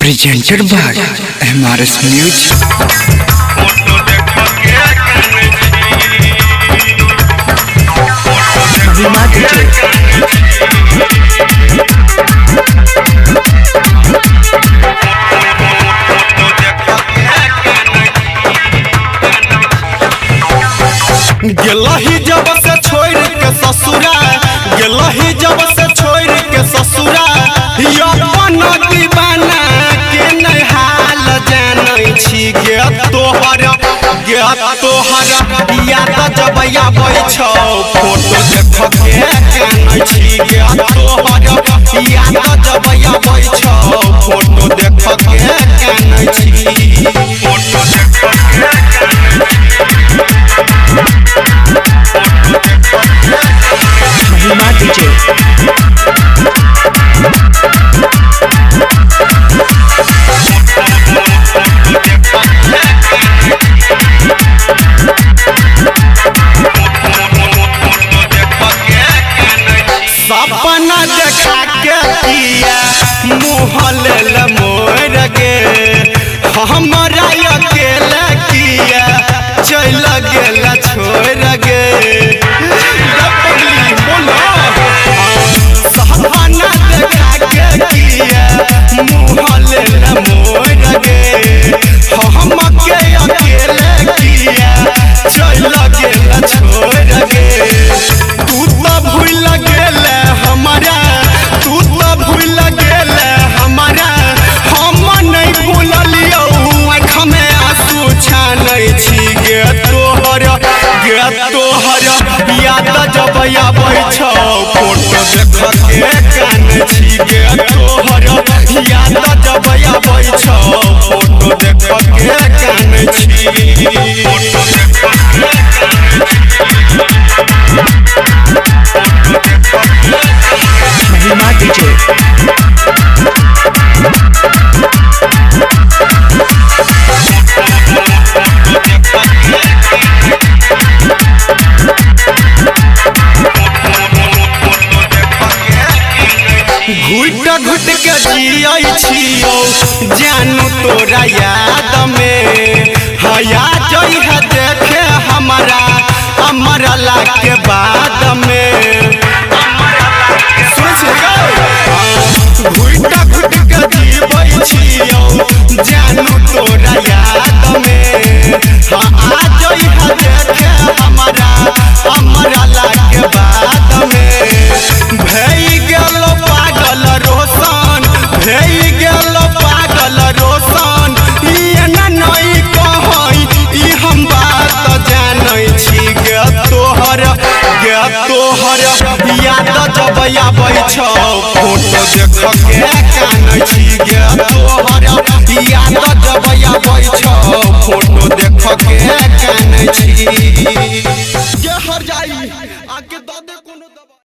presented by MRS Music. गेलही जब से छोड़ के ससुरा गेलही जब से छोड़ के ससुरा अपन दीवाना के नहीं हाल जानै छी गे तोहर याद जब आबै छौ फोटो देख के जानै छी गे तोहर याद जब आबै छौ फोटो देख के जानै छी फोटो देख सपना देखा के किया मुँह लेल मोर गे हमरा अकेला किया चल गेल छोड़ गे सपना देखा के किया मुँह लेल मोर गे हम के अकेला किया चल गेल छोड़ गे तू तो भूल गेल हमारा तू तो भूल गेल हमारा हम नहीं भूलियो आँख में आंसू छानै छी गे तोहर याद जब आबै छौ फोटो देख के कानै छी गे तोहर याद जब आबै छौ फोटो देख के कानै छी फोटो घुट के जियै छियौ जानू तोरा याद में हया जइहा देखे हमारा अमरला के बाद में घुट के जियै छियौ जानू तोरा याद में आ जइहा देखे हमारा अमरला के बाद में भई गेल पागल रोशन भई गेल पागल रोशन नहीं कहै ई हम बात जानै छी गे तोहर याद जब आबै छौ